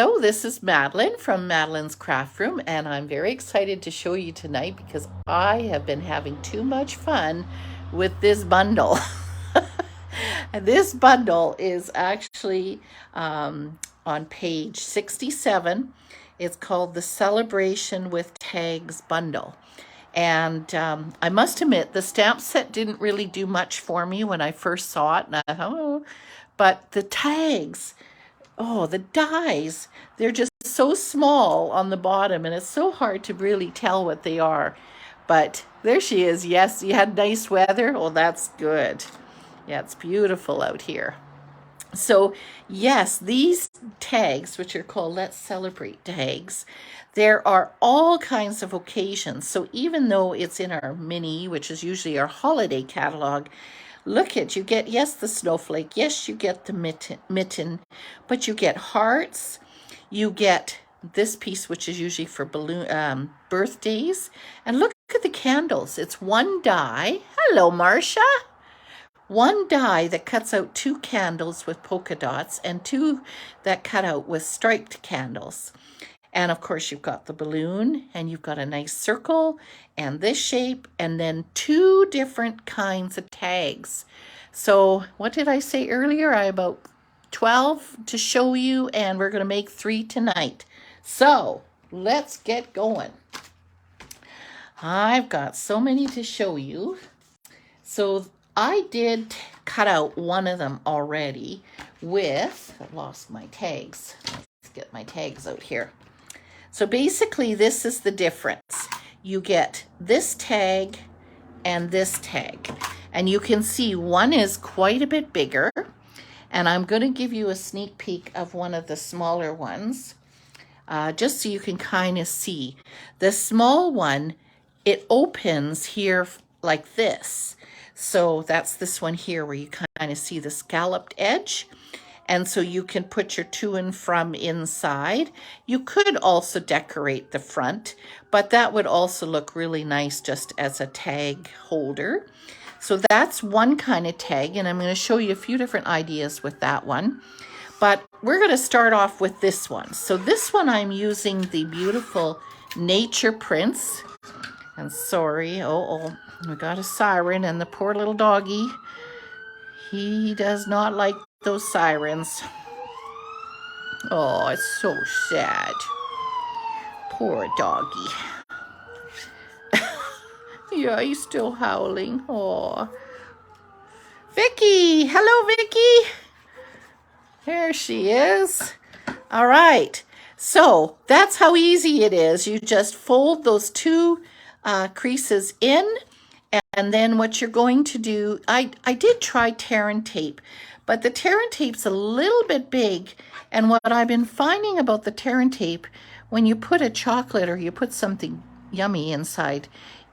Hello, this is Madeline from Madeline's Craft Room, and I'm very excited to show you tonight because I have been having too much fun with this bundle. And this bundle is actually on page 67. It's called the Celebration with Tags Bundle. And I must admit, the stamp set didn't really do much for me when I first saw it. And I thought, oh, but the tags, oh, the dies, they're just so small on the bottom, and it's so hard to really tell what they are. But there she is. Yes, you had nice weather. Oh, that's good. Yeah, it's beautiful out here. So, yes, these tags, which are called Let's Celebrate tags, there are all kinds of occasions. So even though it's in our mini, which is usually our holiday catalog, look at, you get, yes, the snowflake, yes, you get the mitten, but you get hearts, you get this piece, which is usually for birthdays, and look at the candles. It's one die. Hello, Marcia. One die that cuts out two candles with polka dots and two that cut out with striped candles. And of course, you've got the balloon, and you've got a nice circle and this shape, and then two different kinds of tags. So what did I say earlier? I have about 12 to show you, and we're going to make 3 tonight. So let's get going. I've got so many to show you. So I did cut out one of them already with, I lost my tags. Let's get my tags out here. So basically, this is the difference. You get this tag and this tag. And you can see one is quite a bit bigger. And I'm going to give you a sneak peek of one of the smaller ones, just so you can kind of see. The small one, it opens here like this. So that's this one here where you kind of see the scalloped edge. And so you can put your to and from inside. You could also decorate the front, but that would also look really nice just as a tag holder. So that's one kind of tag, and I'm going to show you a few different ideas with that one. But we're going to start off with this one. So this one I'm using the beautiful Nature Prints. And sorry, we got a siren, and the poor little doggy, he does not like those sirens. Oh, it's so sad. Poor doggy. Yeah, he's still howling. Oh. Vicky! Hello, Vicky! There she is. All right. So that's how easy it is. You just fold those two creases in, and then what you're going to do, I did try tear and tape, but the tear and tape's a little bit big, and what I've been finding about the tear and tape, when you put a chocolate or you put something yummy inside,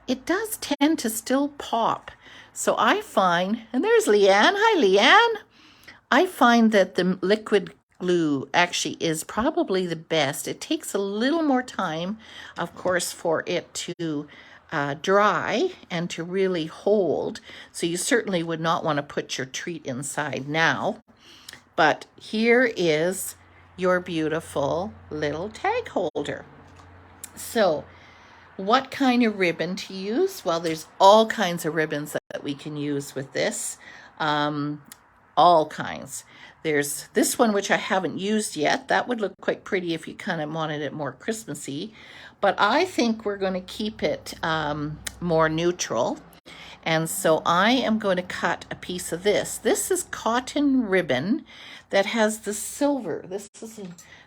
it does tend to still pop. So I find, and there's Leanne. Hi, Leanne. I find that the liquid glue actually is probably the best. It takes a little more time, of course, for it to dry and to really hold. So you certainly would not want to put your treat inside now. But here is your beautiful little tag holder. So what kind of ribbon to use? Well, there's all kinds of ribbons that we can use with this. All kinds. There's this one, which I haven't used yet. That would look quite pretty if you kind of wanted it more Christmassy. But I think we're going to keep it more neutral. And so I am going to cut a piece of this. This is cotton ribbon that has the silver. This is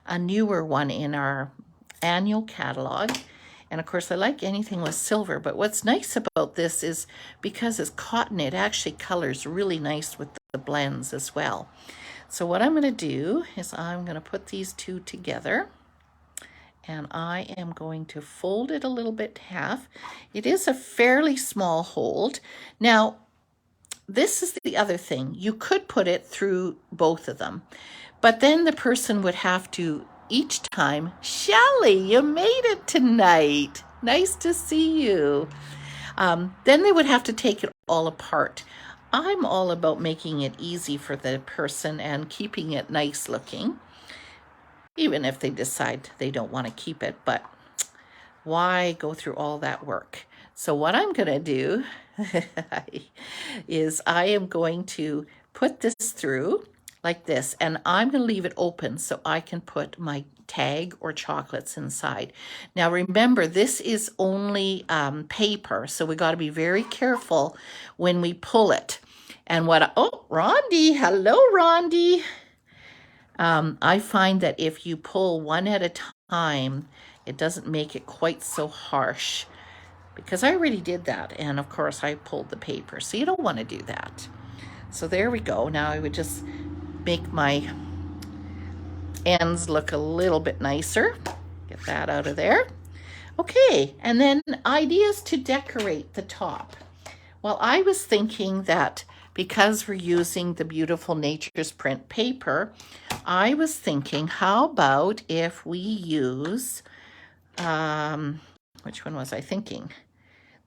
a newer one in our annual catalog. And of course, I like anything with silver. But what's nice about this is because it's cotton, it actually colors really nice with the blends as well. So what I'm going to do is I'm going to put these two together. And I am going to fold it a little bit half. It is a fairly small hold. Now, this is the other thing. You could put it through both of them. But then the person would have to each time, Shelley, you made it tonight. Nice to see you. Then they would have to take it all apart. I'm all about making it easy for the person and keeping it nice looking. even if they decide they don't want to keep it, but why go through all that work? So what I'm going to do is I am going to put this through like this, and I'm going to leave it open so I can put my tag or chocolates inside. Now remember, this is only paper, so we got to be very careful when we pull it. And oh, Rondi, hello, Rondi. I find that if you pull one at a time, it doesn't make it quite so harsh, because I already did that, and of course I pulled the paper, so you don't want to do that. So there we go. Now I would just make my ends look a little bit nicer. Get that out of there. Okay, and then ideas to decorate the top. Well, I was thinking that because we're using the beautiful Nature's Print paper, I was thinking, how about if we use, which one was I thinking?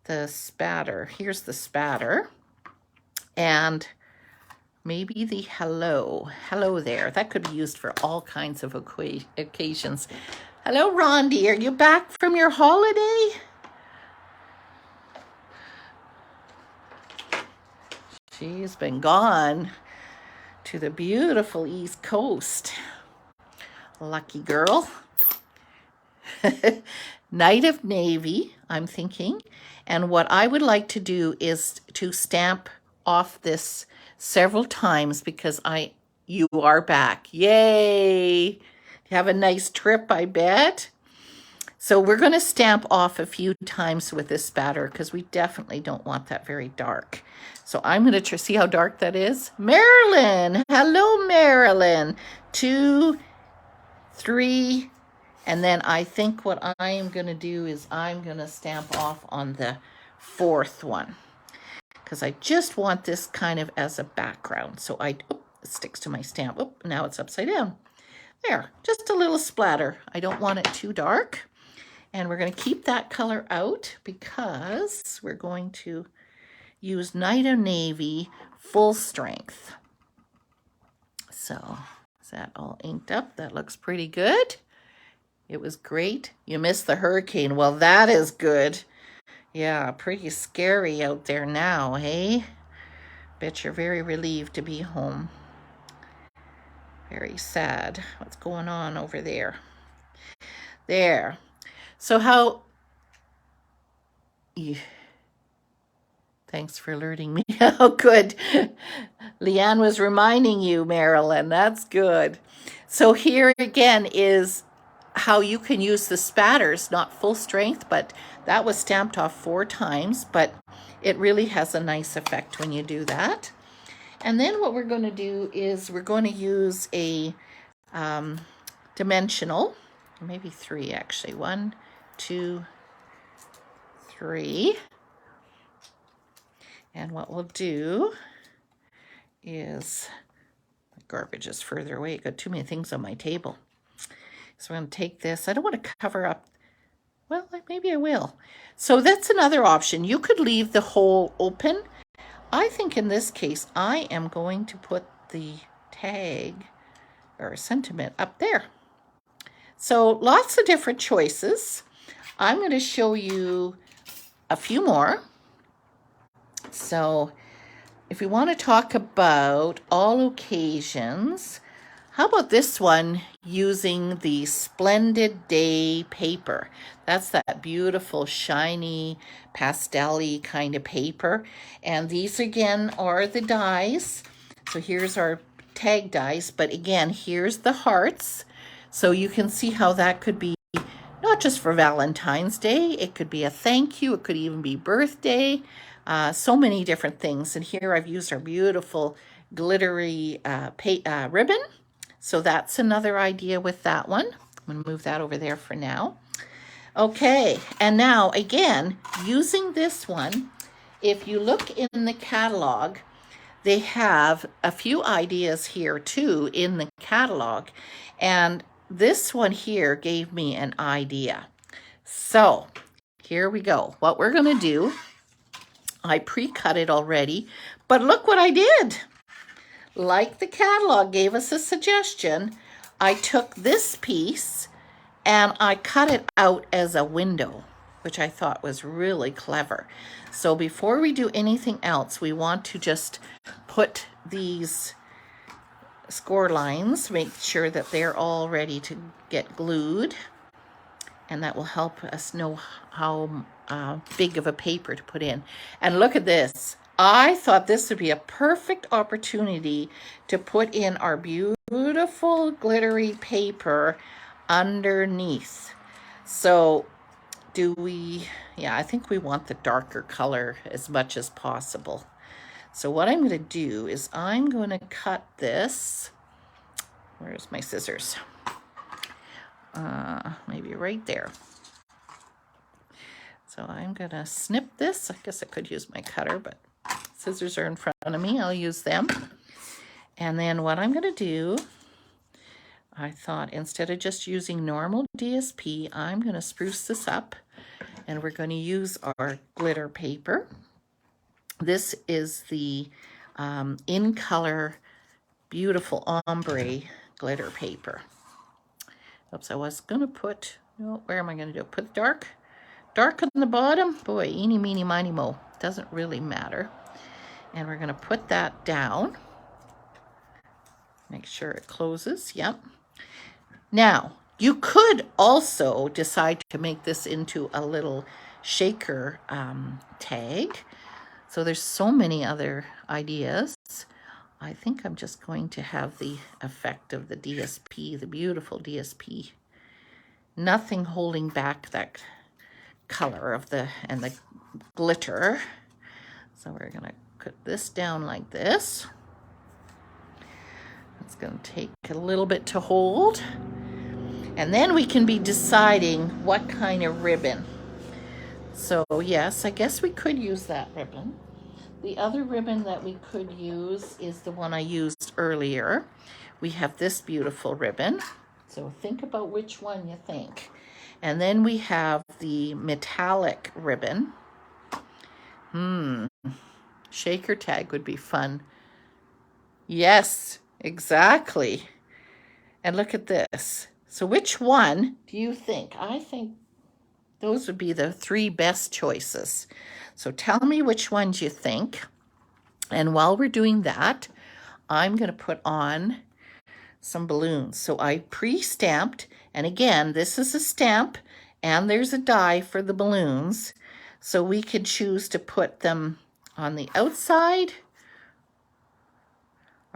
The spatter. Here's the spatter. And maybe the hello there. That could be used for all kinds of occasions. Hello, Rondi. Are you back from your holiday? She's been gone to the beautiful East Coast. Lucky girl. Night of Navy, I'm thinking. And what I would like to do is to stamp off this several times, because you are back. Yay! You have a nice trip, I bet. So we're going to stamp off a few times with this spatter, because we definitely don't want that very dark. So I'm going to see how dark that is. Marilyn! Hello, Marilyn! 2, 3, and then I think what I am going to do is I'm going to stamp off on the 4th one, because I just want this kind of as a background. So it sticks to my stamp. Oh, now it's upside down. There, just a little splatter. I don't want it too dark. And we're going to keep that color out because we're going to use Night of Navy full strength. So is that all inked up? That looks pretty good. It was great. You missed the hurricane. Well, that is good. Yeah, pretty scary out there now, hey? Bet you're very relieved to be home. Very sad. What's going on over there? There. So thanks for alerting me. Oh, good. Leanne was reminding you, Marilyn. That's good. So here again is how you can use the spatters, not full strength, but that was stamped off 4 times, but it really has a nice effect when you do that. And then what we're going to do is we're going to use a dimensional, maybe 3 actually. 1, 2, 3. And what we'll do is, the garbage is further away. Got too many things on my table. So I'm going to take this. I don't want to cover up. Well, maybe I will. So that's another option. You could leave the hole open. I think in this case, I am going to put the tag or sentiment up there. So lots of different choices. I'm going to show you a few more. So if we want to talk about all occasions, how about this one using the Splendid Day paper? That's that beautiful, shiny, pastel-y kind of paper. And these, again, are the dies. So here's our tag dies. But again, here's the hearts. So you can see how that could be not just for Valentine's Day. It could be a thank you. It could even be birthday. So many different things. And here I've used our beautiful glittery ribbon. So that's another idea with that one. I'm going to move that over there for now. Okay, and now again, using this one, if you look in the catalog, they have a few ideas here too in the catalog. And this one here gave me an idea. So here we go. What we're going to do, I pre-cut it already, but look what I did. Like the catalog gave us a suggestion, I took this piece and I cut it out as a window, which I thought was really clever. So before we do anything else, we want to just put these score lines, make sure that they're all ready to get glued. And that will help us know how big of a paper to put in. And look at this. I thought this would be a perfect opportunity to put in our beautiful glittery paper underneath. So yeah, I think we want the darker color as much as possible. So what I'm going to do is I'm going to cut this. Where's my scissors? Maybe right there. So I'm going to snip this. I guess I could use my cutter, but scissors are in front of me. I'll use them. And then what I'm going to do, I thought instead of just using normal DSP, I'm going to spruce this up, and we're going to use our glitter paper. This is the In Color Beautiful Ombre glitter paper. Oops, I was going to put, where am I going to do? Put dark on the bottom. Boy, eeny, meeny, miny, mo. Doesn't really matter. And we're going to put that down. Make sure it closes. Yep. Now, you could also decide to make this into a little shaker tag. So there's so many other ideas. I think I'm just going to have the effect of the DSP, the beautiful DSP. Nothing holding back that color of the glitter. So we're going to put this down like this. It's going to take a little bit to hold. And then we can be deciding what kind of ribbon. So yes, I guess we could use that ribbon. The other ribbon that we could use is the one I used earlier. We have this beautiful ribbon. So think about which one you think. And then we have the metallic ribbon. Shaker tag would be fun. Yes, exactly. And look at this. So which one do you think? I think those would be the 3 best choices. So tell me which ones you think. And while we're doing that, I'm going to put on some balloons. So I pre-stamped, and again, this is a stamp, and there's a die for the balloons. So we could choose to put them on the outside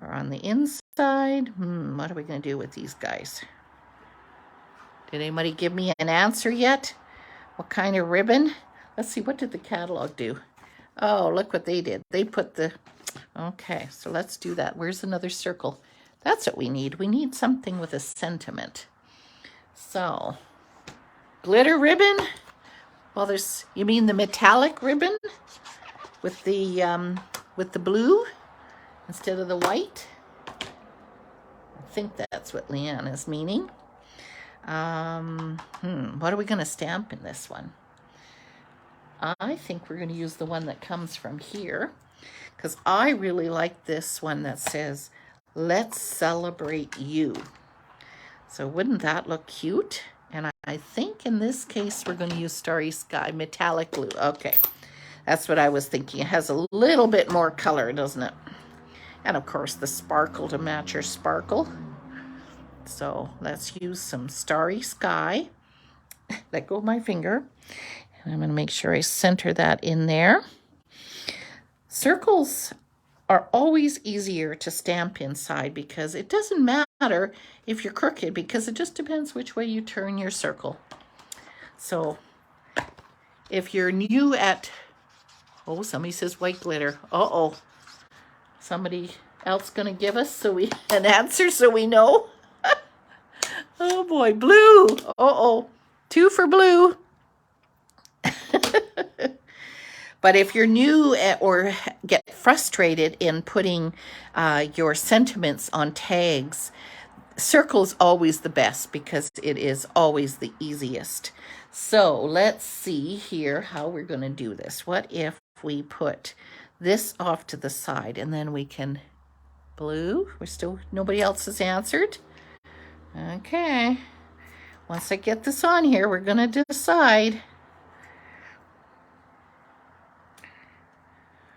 or on the inside. What are we going to do with these guys? Did anybody give me an answer yet? What kind of ribbon? Let's see, what did the catalog do? Oh, look what they did. They put the, okay, so let's do that. Where's another circle? That's what we need. We need something with a sentiment. So, glitter ribbon. Well, you mean the metallic ribbon with the blue instead of the white? I think that's what Leanne is meaning. What are we going to stamp in this one? I think we're going to use the one that comes from here, because I really like this one that says, "Let's celebrate you." So wouldn't that look cute? And I think in this case, we're going to use Starry Sky metallic blue. Okay, that's what I was thinking. It has a little bit more color, doesn't it? And of course, the sparkle to match your sparkle. So let's use some Starry Sky. Let go of my finger. And I'm going to make sure I center that in there. Circles are always easier to stamp inside because it doesn't matter if you're crooked, because it just depends which way you turn your circle. So if you're new at, oh, somebody says white glitter. Uh-oh. Somebody else going to give us an answer so we know? Oh boy, blue. Uh-oh. 2 for blue. But if you're new or get frustrated in putting your sentiments on tags, circle's always the best because it is always the easiest. So let's see here how we're going to do this. What if we put this off to the side and then we can blue? Nobody else has answered. Okay. Once I get this on here, we're going to decide.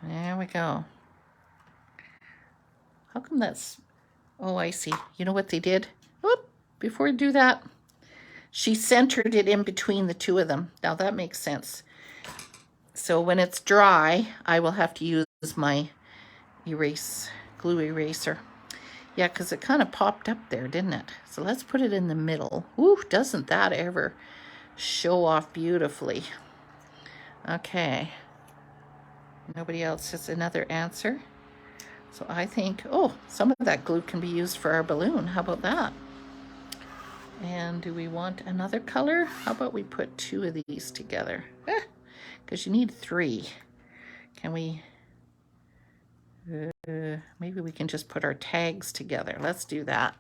There we go. How come that's... Oh, I see. You know what they did? Whoop, before we do that, she centered it in between the two of them. Now that makes sense. So when it's dry, I will have to use my glue eraser. Yeah, because it kind of popped up there, didn't it? So let's put it in the middle. Ooh, doesn't that ever show off beautifully? Okay. Nobody else has another answer. So I think, oh, some of that glue can be used for our balloon. How about that? And do we want another color? How about we put two of these together? Because you need three. Can we... maybe we can just put our tags together. Let's do that.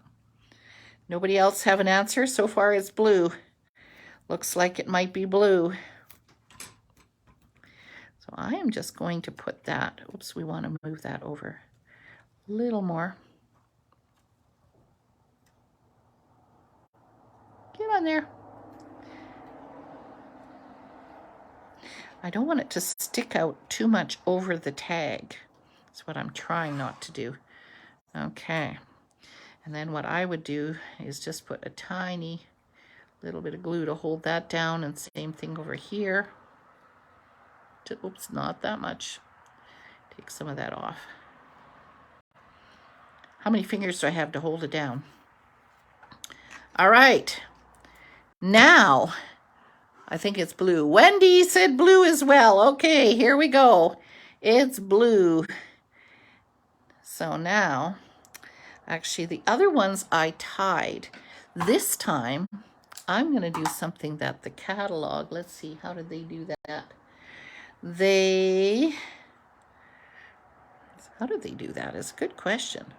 Nobody else have an answer? So far it's blue. Looks like it might be blue. So I am just going to put that. Oops, we want to move that over a little more. Get on there. I don't want it to stick out too much over the tag. That's what I'm trying not to do. Okay. And then what I would do is just put a tiny little bit of glue to hold that down, and same thing over here. Oops, not that much. Take some of that off. How many fingers do I have to hold it down? All right. Now, I think it's blue. Wendy said blue as well. Okay, here we go. It's blue. So now, actually the other ones I tied. This time, I'm going to do something that the catalog, let's see, how did they do that? How did they do that? It's a good question.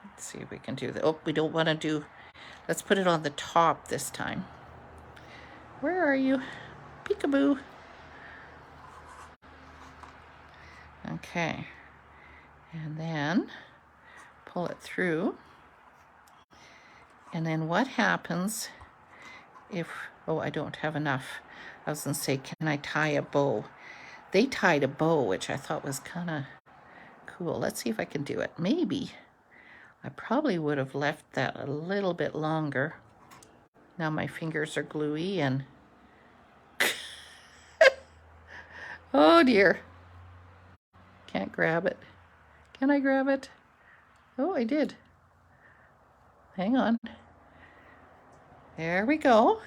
Let's see if we can do that. Oh, we don't want to do, let's put it on the top this time. Where are you? Peekaboo. Okay. And then pull it through. And then what happens if, oh, I don't have enough. I was going to say, can I tie a bow? They tied a bow, which I thought was kind of cool. Let's see if I can do it. Maybe. I probably would have left that a little bit longer. Now my fingers are gluey and... oh dear. Can't grab it. Can I grab it? Oh, I did. Hang on. There we go.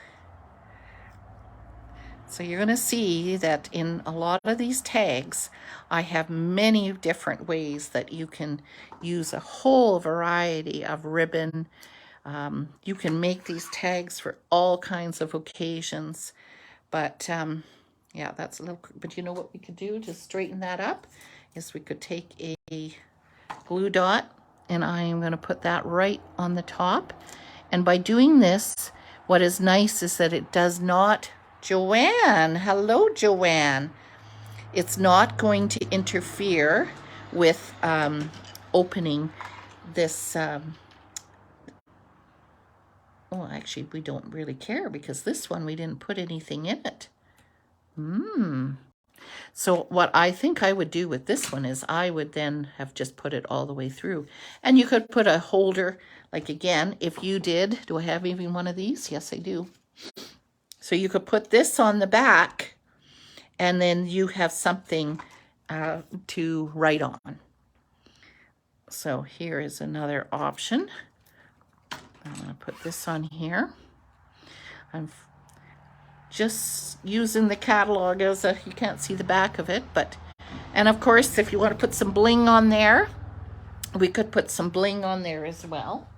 So you're going to see that in a lot of these tags, I have many different ways that you can use a whole variety of ribbon. You can make these tags for all kinds of occasions. But yeah, that's a little, but you know what we could do to straighten that up is we could take a glue dot, and I am going to put that right on the top. And by doing this, what is nice is that it does not, Joanne, hello Joanne, it's not going to interfere with opening this, oh, actually we don't really care because this one we didn't put anything in it. So what I think I would do with this one is I would then have just put it all the way through. And you could put a holder, like again, if you did, do I have even one of these? Yes, I do. So you could put this on the back and then you have something to write on. So here is another option. I'm going to put this on here. I'm just using the catalog as a, you can't see the back of it, but, and of course, if you want to put some bling on there, we could put some bling on there as well.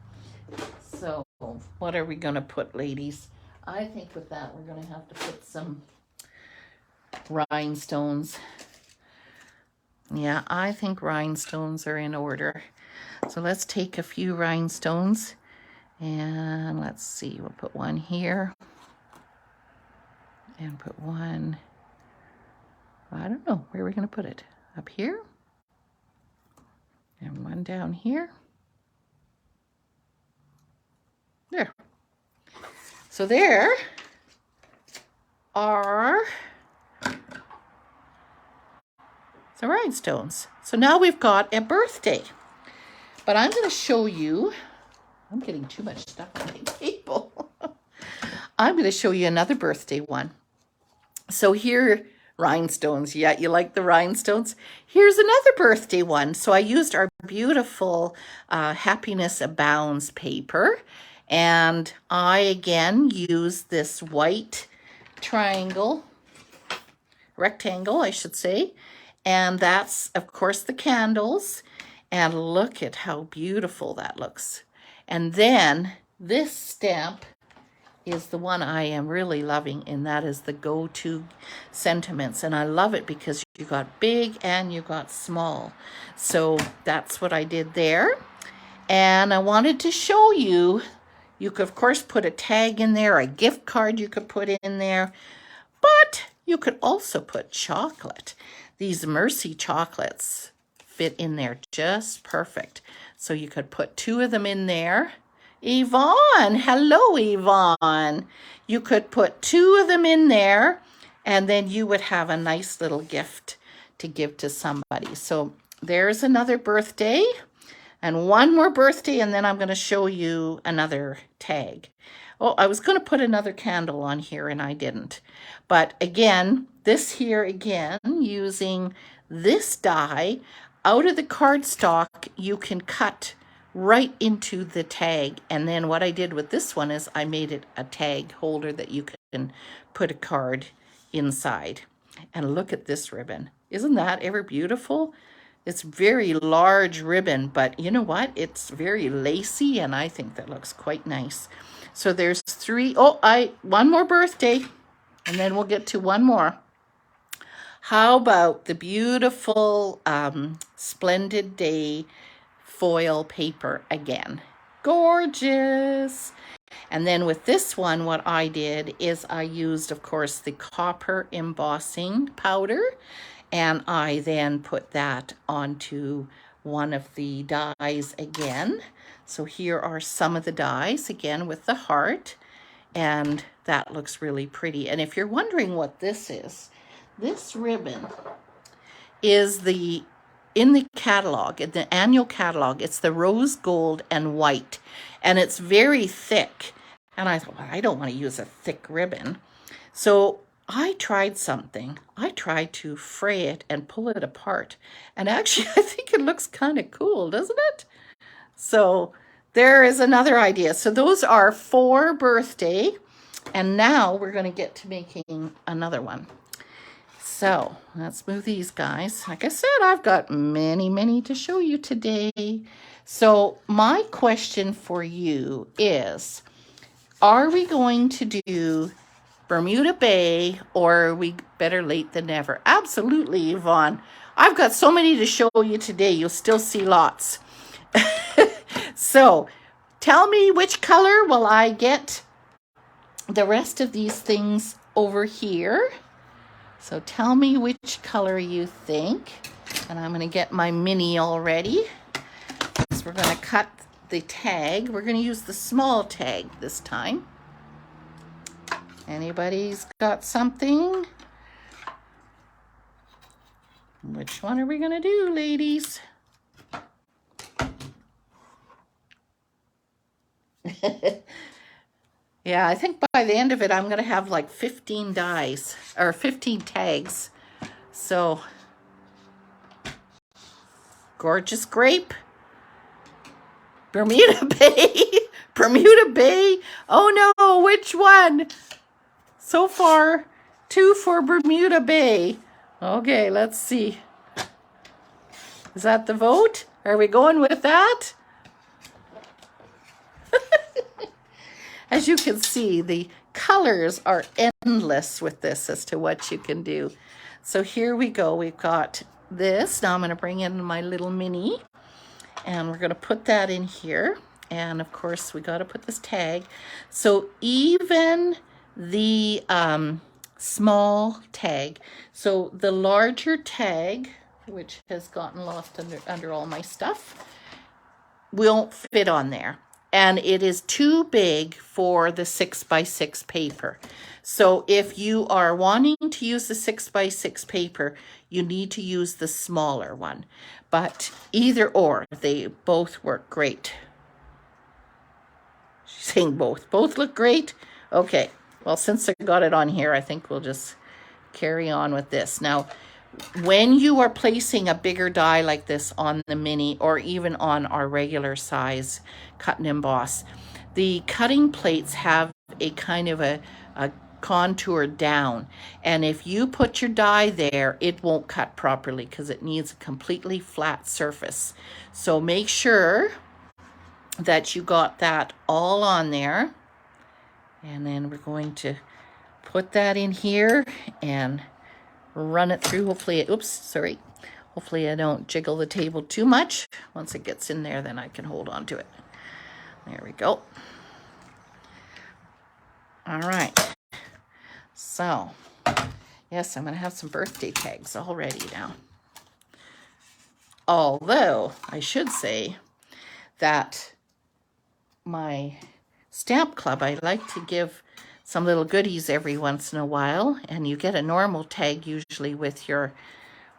So what are we going to put, ladies? I think with that, we're going to have to put some rhinestones. Yeah, I think rhinestones are in order. So let's take a few rhinestones and let's see, we'll put one here. And put one, I don't know, where are we going to put it? Up here? And one down here. There. So there are the rhinestones. So now we've got a birthday. But I'm going to show you, I'm getting too much stuff on my table. I'm going to show you another birthday one. So here, rhinestones. Yeah, you like the rhinestones? Here's another birthday one. So I used our beautiful Happiness Abounds paper. And I, again, used this white rectangle, I should say. And that's, of course, the candles. And look at how beautiful that looks. And then this stamp is the one I am really loving, and that is the Go-To Sentiments. And I love it because you got big and you got small. So that's what I did there. And I wanted to show you, you could, of course, put a tag in there, a gift card you could put in there, but you could also put chocolate. These Mercy chocolates fit in there just perfect. So you could put 2 of them in there. Yvonne, hello Yvonne. You could put 2 of them in there, and then you would have a nice little gift to give to somebody. So there's another birthday, and one more birthday, and then I'm going to show you another tag. Oh, I was going to put another candle on here, and I didn't. But again, this here again, using this die, out of the cardstock, you can cut right into the tag. And then what I did with this one is I made it a tag holder that you can put a card inside. And look at this ribbon. Isn't that ever beautiful? It's very large ribbon, but you know what? It's very lacy, and I think that looks quite nice. So there's 3. Oh, one more birthday, and then we'll get to one more. How about the beautiful Splendid Day foil paper again? Gorgeous. And then with this one, what I did is I used, of course, the copper embossing powder, and I then put that onto one of the dies again. So here are some of the dies, again with the heart, and that looks really pretty. And if you're wondering what this is, this ribbon is in the catalog, in the annual catalog, it's the rose gold and white, and it's very thick. And I thought, well, I don't want to use a thick ribbon. So I tried something. I tried to fray it and pull it apart. And actually, I think it looks kind of cool, doesn't it? So there is another idea. So those are 4 birthday. And now we're going to get to making another one. So let's move these guys. Like I said, I've got many, many to show you today. So my question for you is, are we going to do Bermuda Bay, or are we better late than never? Absolutely, Yvonne. I've got so many to show you today. You'll still see lots. So tell me which color will I get the rest of these things over here. So tell me which color you think. And I'm going to get my mini already. So we're going to cut the tag. We're going to use the small tag this time. Anybody's got something? Which one are we going to do, ladies? Yeah, I think by the end of it, I'm going to have like 15 dies, or 15 tags. So, gorgeous grape. Bermuda Bay. Bermuda Bay. Oh no, which one? So far, 2 for Bermuda Bay. Okay, let's see. Is that the vote? Are we going with that? As you can see, the colors are endless with this as to what you can do. So here we go. We've got this. Now I'm going to bring in my little mini, and we're going to put that in here. And of course, we got to put this tag. So even the small tag. So the larger tag which has gotten lost under all my stuff, won't fit on there. And it is too big for the 6x6 paper. So if you are wanting to use the 6x6 paper, you need to use the smaller one. But either or, they both work great. She's saying both. Both look great? Okay. Well, since I got it on here, I think we'll just carry on with this. Now, when you are placing a bigger die like this on the mini or even on our regular size cut and emboss, the cutting plates have a kind of a contour down. And if you put your die there, it won't cut properly because it needs a completely flat surface. So make sure that you got that all on there. And then we're going to put that in here and run it through. Hopefully I don't jiggle the table too much. Once it gets in there, then I can hold on to it. There we go. All right. So, yes, I'm going to have some birthday tags all ready now. Although, I should say that my stamp club, I like to give some little goodies every once in a while, and you get a normal tag usually with your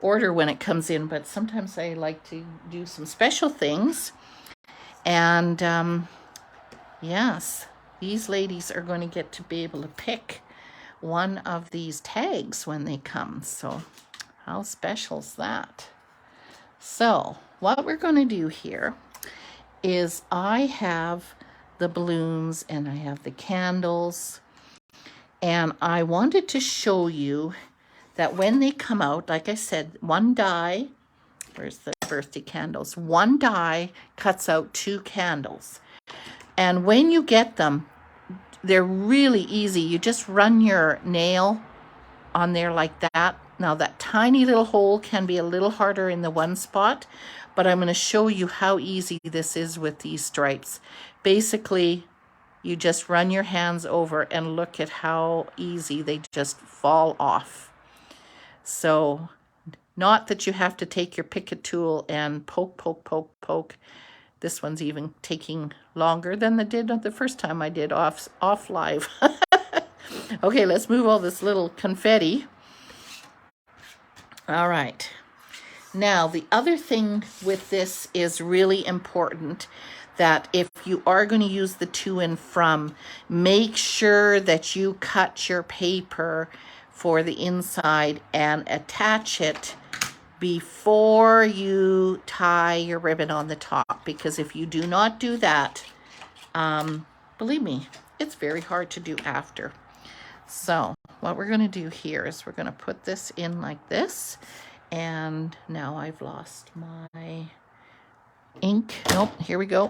order when it comes in, but sometimes I like to do some special things. And yes, these ladies are going to get to be able to pick one of these tags when they come. So how special is that? So what we're going to do here is I have the balloons and I have the candles, and I wanted to show you that when they come out, like I said, one die, where's the birthday candles? One die cuts out 2 candles. And when you get them, they're really easy. You just run your nail on there like that. Now that tiny little hole can be a little harder in the one spot, but I'm going to show you how easy this is with these stripes. Basically, you just run your hands over and look at how easy they just fall off. So, not that you have to take your Picket tool and poke. This one's even taking longer than the first time I did off live. Okay, let's move all this little confetti. All right. Now, the other thing with this is really important, that if you are going to use the to and from, make sure that you cut your paper for the inside and attach it before you tie your ribbon on the top, because if you do not do that, believe me, it's very hard to do after. So what we're going to do here is we're going to put this in like this, and now I've lost my ink. Nope, here we go.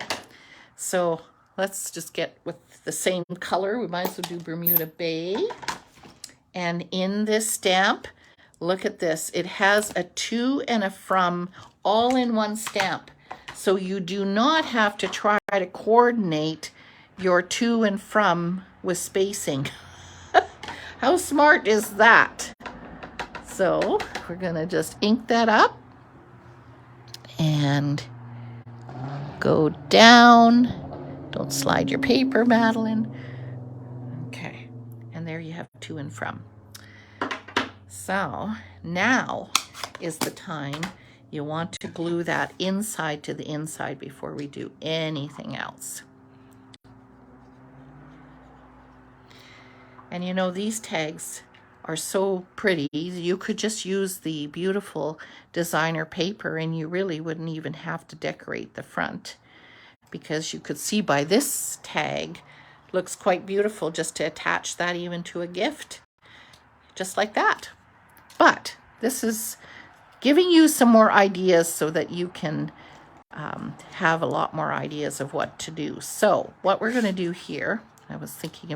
So let's just get with the same color. We might as well do Bermuda Bay. And in this stamp, look at this. It has a to and a from all in one stamp. So you do not have to try to coordinate your to and from with spacing. How smart is that? So we're going to just ink that up and go down. Don't slide your paper, Madeline. Okay, and there you have to and from. So now is the time you want to glue that inside to the inside before we do anything else. And you know, these tags are so pretty. You could just use the beautiful designer paper and you really wouldn't even have to decorate the front, because you could see by this tag, looks quite beautiful just to attach that even to a gift, just like that. But this is giving you some more ideas so that you can have a lot more ideas of what to do. So what we're going to do here, I was thinking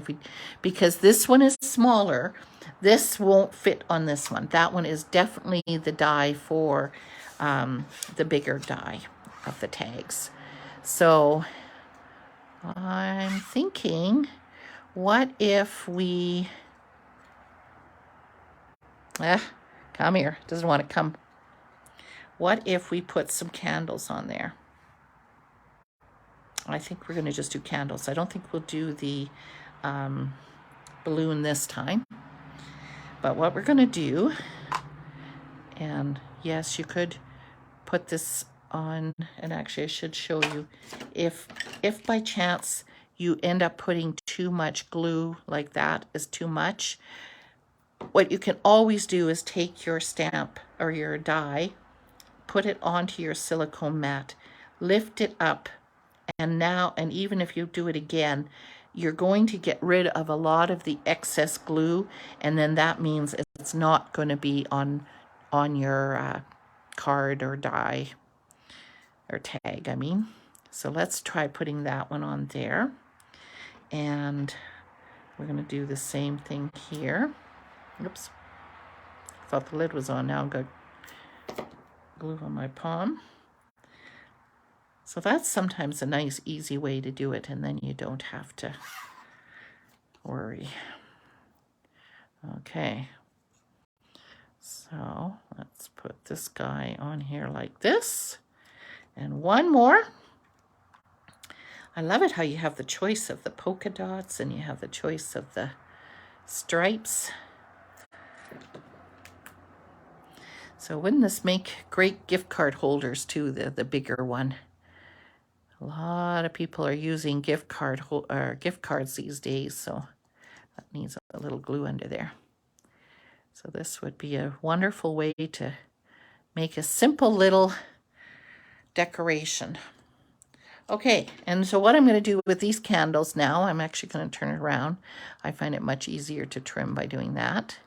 because this one is smaller, this won't fit on this one. That one is definitely the die for the bigger die of the tags. So I'm thinking, what if we, come here, doesn't want to come. what if we put some candles on there? I think we're going to just do candles. I don't think we'll do the balloon this time. But what we're going to do, and yes, you could put this on, and actually I should show you, if by chance you end up putting too much glue, like that is too much, what you can always do is take your stamp or your die, put it onto your silicone mat, lift it up, and even if you do it again, you're going to get rid of a lot of the excess glue, and then that means it's not going to be on your card or die or tag, I mean. So let's try putting that one on there. And we're going to do the same thing here. Oops. Thought the lid was on. Now I've got glue on my palm. So that's sometimes a nice, easy way to do it, and then you don't have to worry. Okay. So let's put this guy on here like this. And one more. I love it how you have the choice of the polka dots and you have the choice of the stripes. So wouldn't this make great gift card holders too, the bigger one? A lot of people are using gift cards these days, so that needs a little glue under there. So this would be a wonderful way to make a simple little decoration. Okay, and so what I'm going to do with these candles now, I'm actually going to turn it around. I find it much easier to trim by doing that.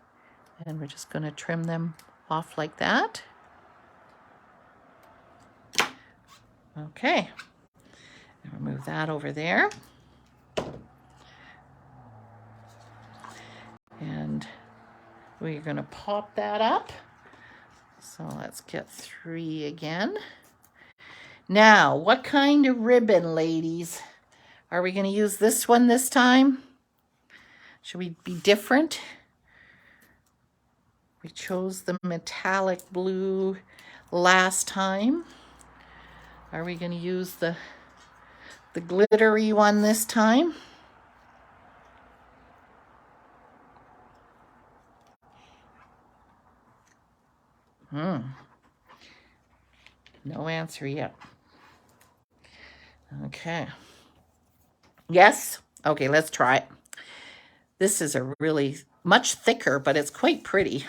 And we're just going to trim them off like that. Okay, and remove that over there. And we're going to pop that up. So let's get 3 again. Now, what kind of ribbon, ladies? Are we going to use this one this time? Should we be different? We chose the metallic blue last time. Are we going to use the glittery one this time? No answer yet. Okay. Yes? Okay, let's try it. This is a really much thicker, but it's quite pretty.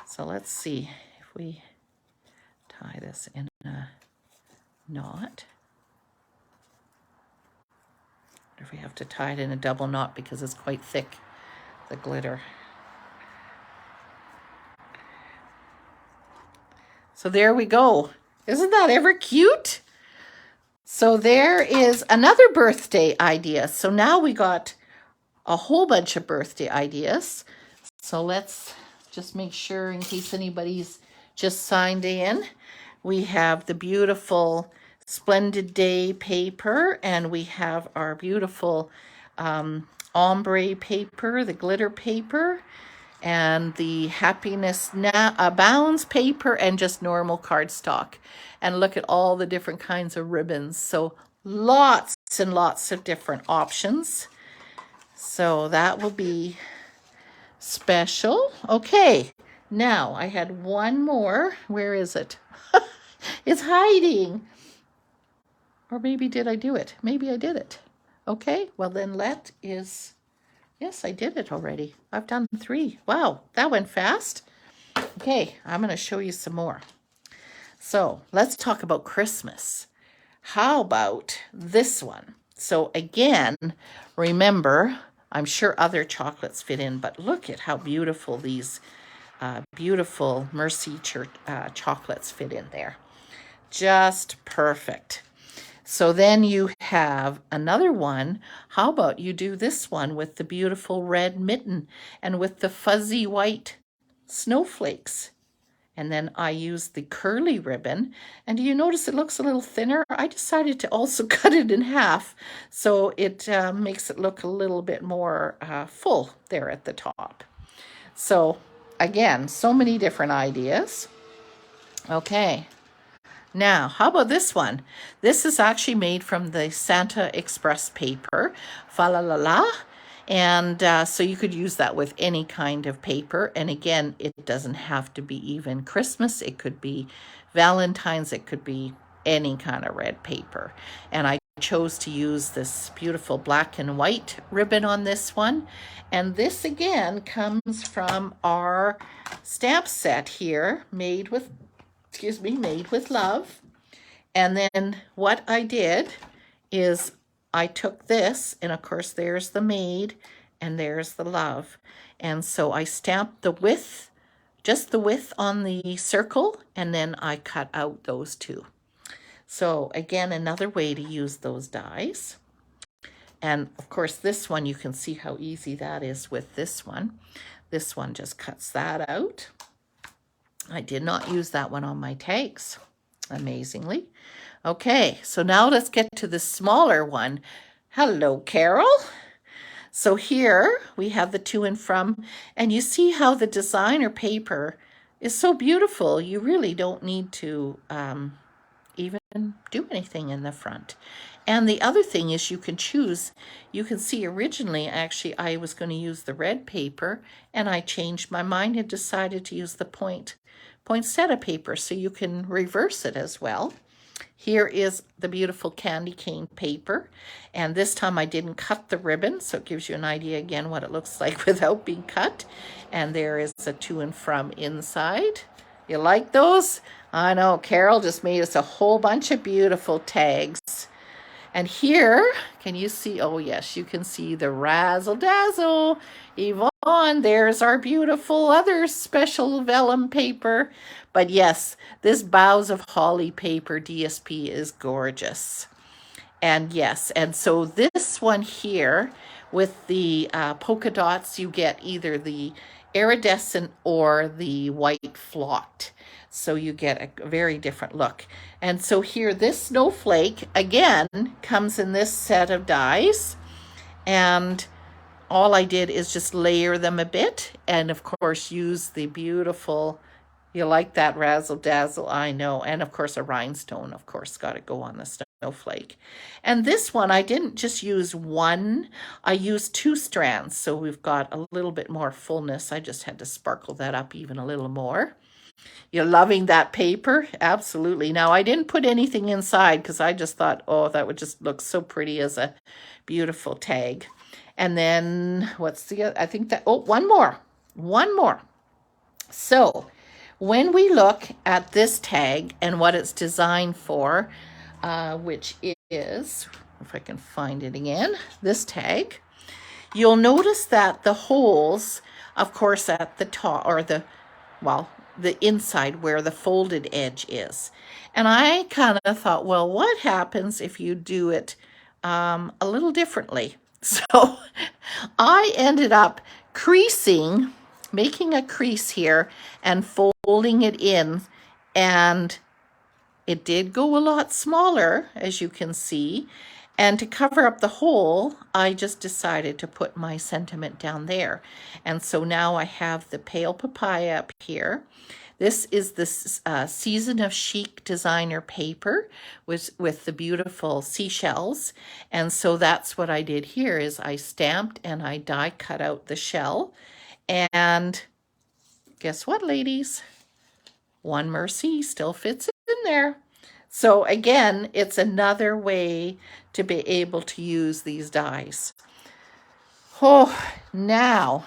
So let's see if we tie this in a knot. Or if we have to tie it in a double knot because it's quite thick, the glitter. So there we go. Isn't that ever cute? So there is another birthday idea. So now we got a whole bunch of birthday ideas. So let's just make sure in case anybody's just signed in. We have the beautiful Splendid Day paper, and we have our beautiful ombre paper, the glitter paper, and the Happiness Abounds paper, and just normal cardstock. And look at all the different kinds of ribbons. So lots and lots of different options. So that will be special. Okay, now I had one more. Where is it? It's hiding. Or maybe did I do it? Maybe I did it. Okay, well then yes, I did it already. I've done 3. Wow, that went fast. Okay, I'm going to show you some more. So let's talk about Christmas. How about this one? So again, remember, I'm sure other chocolates fit in, but look at how beautiful these beautiful Mercy chocolates fit in there. Just perfect. So then you have another one. How about you do this one with the beautiful red mitten and with the fuzzy white snowflakes. And then I used the curly ribbon. And do you notice it looks a little thinner? I decided to also cut it in half. So it makes it look a little bit more full there at the top. So again, so many different ideas. Okay. Now, how about this one? This is actually made from the Santa Express paper, fa la la la. And so you could use that with any kind of paper. And again, it doesn't have to be even Christmas. It could be Valentine's. It could be any kind of red paper. And I chose to use this beautiful black and white ribbon on this one. And this again comes from our stamp set here, made with love. And then what I did is I took this, and of course there's the made and there's the love. And so I stamped the width, just the width on the circle, and then I cut out those two. So again, another way to use those dies. And of course this one, you can see how easy that is with this one. This one just cuts that out. I did not use that one on my tags, amazingly. Okay, so now let's get to the smaller one. Hello, Carol. So here we have the to and from, and you see how the designer paper is so beautiful. You really don't need to even do anything in the front. And the other thing is you can choose. You can see originally, actually, I was going to use the red paper, and I changed my mind and decided to use the poinsettia paper, so you can reverse it as well. Here is the beautiful candy cane paper, and this time I didn't cut the ribbon, so it gives you an idea again what it looks like without being cut. And there is a to and from inside. You like those? I know, Carol just made us a whole bunch of beautiful tags. And here, can you see? Oh yes, you can see the razzle dazzle. Yvonne, there's our beautiful other special vellum paper. But yes, this Boughs of Holly paper DSP is gorgeous. And yes, and so this one here with the polka dots, you get either the iridescent or the white flocked. So you get a very different look. And so here, this snowflake, again, comes in this set of dies. And all I did is just layer them a bit. And of course, use the beautiful, you like that razzle dazzle, I know. And of course, a rhinestone, of course, got to go on the snowflake. And this one, I didn't just use one, I used two strands. So we've got a little bit more fullness. I just had to sparkle that up even a little more. You're loving that paper? Absolutely. Now, I didn't put anything inside because I just thought, oh, that would just look so pretty as a beautiful tag. And then what's the other? I think that, oh, one more. So when we look at this tag and what it's designed for, which is, if I can find it again, this tag, you'll notice that the holes, of course, at the top, or the inside where the folded edge is. And I kind of thought, well, what happens if you do it a little differently? So I ended up making a crease here and folding it in. And it did go a lot smaller, as you can see. And to cover up the hole, I just decided to put my sentiment down there. And so now I have the pale papaya up here. This is the Season of Chic designer paper with the beautiful seashells. And so that's what I did here is I stamped and I die cut out the shell. And guess what, ladies? One Mercy still fits in there. So again, it's another way to be able to use these dies. Oh, now,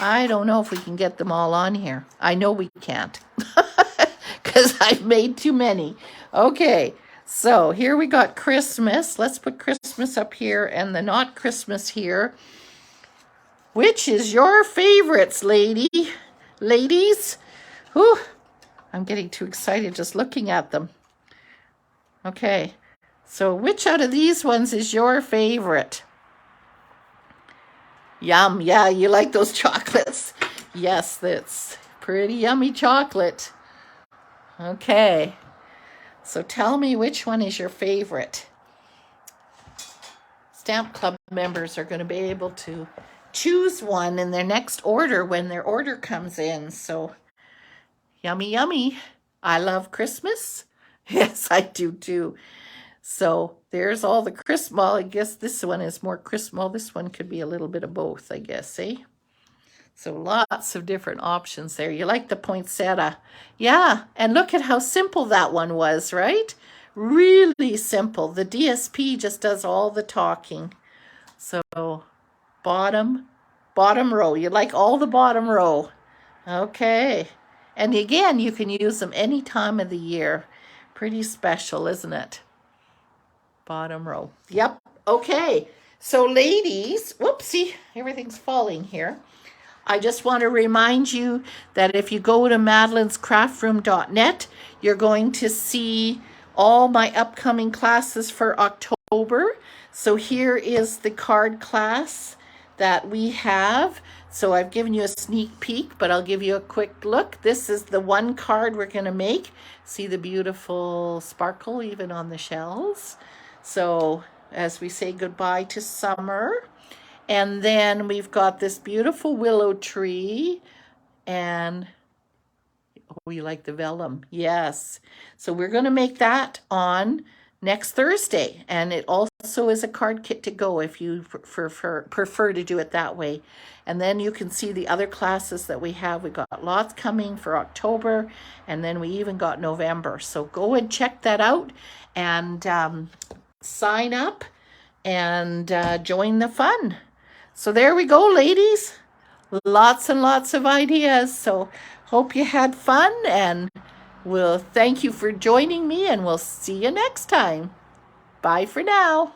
I don't know if we can get them all on here. I know we can't because I've made too many. Okay, so here we got Christmas. Let's put Christmas up here and the not Christmas here. Which is your favorites, ladies? Whew, I'm getting too excited just looking at them. Okay, so which out of these ones is your favorite? Yum, yeah, you like those chocolates. Yes, that's pretty yummy chocolate. Okay, so tell me which one is your favorite. Stamp Club members are going to be able to choose one in their next order when their order comes in. So yummy, yummy. I love Christmas. Yes, I do too. So there's all the Christmas. Well, I guess this one is more Christmas. Well, this one could be a little bit of both, I guess, eh? So lots of different options there. You like the poinsettia. Yeah, and look at how simple that one was, right? Really simple. The DSP just does all the talking. So bottom, bottom row. You like all the bottom row. Okay. And again, you can use them any time of the year. Pretty special, isn't it? Bottom row. Yep. Okay. So ladies, whoopsie, everything's falling here. I just want to remind you that if you go to madelinescraftroom.net, you're going to see all my upcoming classes for October. So here is the card class that we have. So I've given you a sneak peek, but I'll give you a quick look. This is the one card we're going to make. See the beautiful sparkle even on the shells. So as we say goodbye to summer. And then we've got this beautiful willow tree. And, oh, you like the vellum? Yes. So we're going to make that on next Thursday. And it also is a card kit to go if you prefer to do it that way. And then you can see the other classes that we have. We've got lots coming for October. And then we even got November. So go and check that out and sign up and join the fun. So there we go, ladies. Lots and lots of ideas. So hope you had fun, and we'll thank you for joining me, and we'll see you next time. Bye for now.